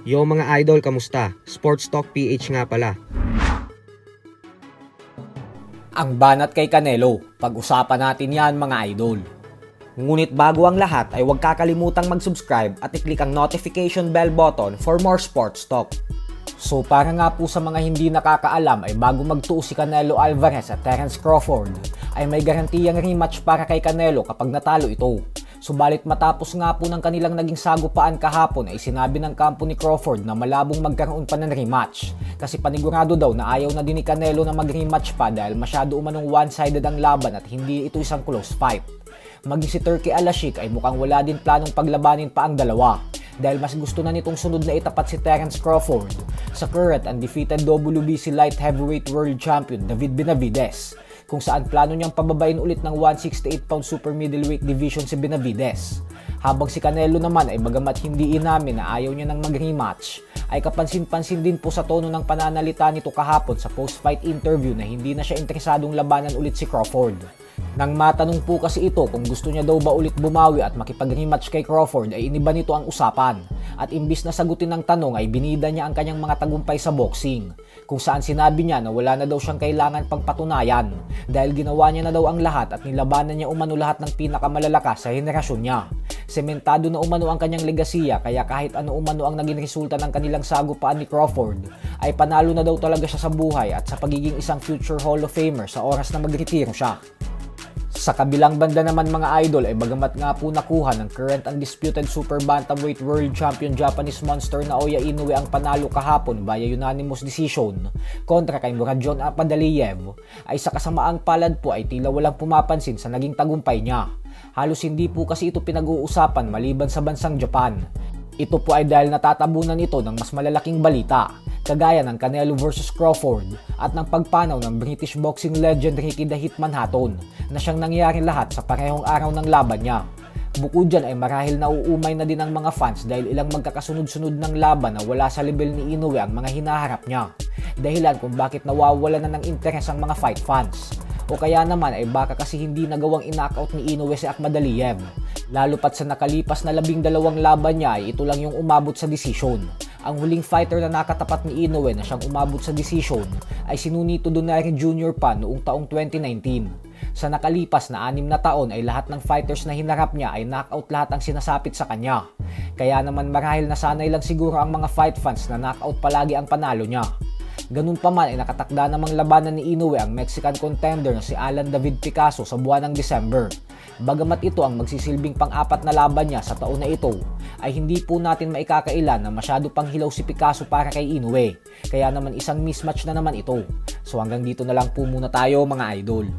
Yo mga idol, kamusta? Sports Talk PH nga pala. Ang banat kay Canelo, pag-usapan natin yan mga idol. Ngunit bago ang lahat ay huwag kakalimutang mag-subscribe at i-click ang notification bell button for more sports talk. So para nga po sa mga hindi nakakaalam ay bago magtuo si Canelo Alvarez at Terence Crawford ay may garantiyang rematch para kay Canelo kapag natalo ito. Subalit matapos nga po ng kanilang naging sagupaan kahapon ay sinabi ng kampo ni Crawford na malabong magkaroon pa ng rematch kasi panigurado daw na ayaw na din ni Canelo na mag-rematch pa dahil masyado umanong one-sided ang laban at hindi ito isang close fight. Maging si Turki Al-Ashik ay mukhang wala din planong paglabanin pa ang dalawa dahil mas gusto na nitong sunod na itapat si Terence Crawford sa current undefeated WBC light heavyweight world champion David Benavidez, kung saan plano niyang pababain ulit ng 168-pound super middleweight division si Benavidez. Habang si Canelo naman ay bagamat hindi inamin na ayaw niya ng mag-rematch, ay kapansin-pansin din po sa tono ng pananalita nito kahapon sa post-fight interview na hindi na siya interesadong labanan ulit si Crawford. Nang matanong po kasi ito kung gusto niya daw ba ulit bumawi at makipag-rematch kay Crawford ay iniba nito ang usapan. At imbis na sagutin ng tanong ay binida niya ang kanyang mga tagumpay sa boxing, kung saan sinabi niya na wala na daw siyang kailangan pang patunayan dahil ginawa niya na daw ang lahat at nilabanan niya umano lahat ng pinakamalalakas sa henerasyon niya. Sementado na umano ang kanyang legasiya kaya kahit ano umano ang naging resulta ng kanilang sagupaan ni Crawford ay panalo na daw talaga siya sa buhay at sa pagiging isang future Hall of Famer sa oras na magretiro siya. Sa kabilang banda naman mga idol ay bagamat nga po nakuha ng current undisputed super bantamweight world champion Japanese monster Naoya Inoue ang panalo kahapon via unanimous decision kontra kay Muradjon Apadaliev, ay sa kasamaang palad po ay tila walang pumapansin sa naging tagumpay niya. Halos hindi po kasi ito pinag-uusapan maliban sa bansang Japan. Ito po ay dahil natatabunan ito ng mas malalaking balita, kagaya ng Canelo vs Crawford at ng pagpanaw ng British boxing legend Ricky the Hitman Hatton na siyang nangyayari lahat sa parehong araw ng laban niya. Bukod dyan ay marahil nauumay na din ang mga fans dahil ilang magkakasunod-sunod ng laban na wala sa level ni Inoue ang mga hinaharap niya, dahilan kung bakit nawawala na ng interes ang mga fight fans. O kaya naman ay baka kasi hindi nagawang in-knockout ni Inoue si Akhmadaliev, lalo pat sa nakalipas na 12 laban niya ay ito lang yung umabot sa desisyon. Ang huling fighter na nakatapat ni Inoue na siyang umabot sa desisyon ay si Nonito Donaire Jr. pa noong taong 2019. Sa nakalipas na 6 na taon ay lahat ng fighters na hinarap niya ay knockout lahat ang sinasapit sa kanya. Kaya naman marahil nasanay lang siguro ang mga fight fans na knockout palagi ang panalo niya. Ganun pa man ay nakatakda namang labanan ni Inoue ang Mexican contender na si Alan David Picasso sa buwan ng December. Bagamat ito ang magsisilbing pang-apat na laban niya sa taon na ito, ay hindi po natin maikakailan na masyado pang hilaw si Picasso para kay Inoue. Kaya naman isang mismatch na naman ito. So hanggang dito na lang po muna tayo mga idol.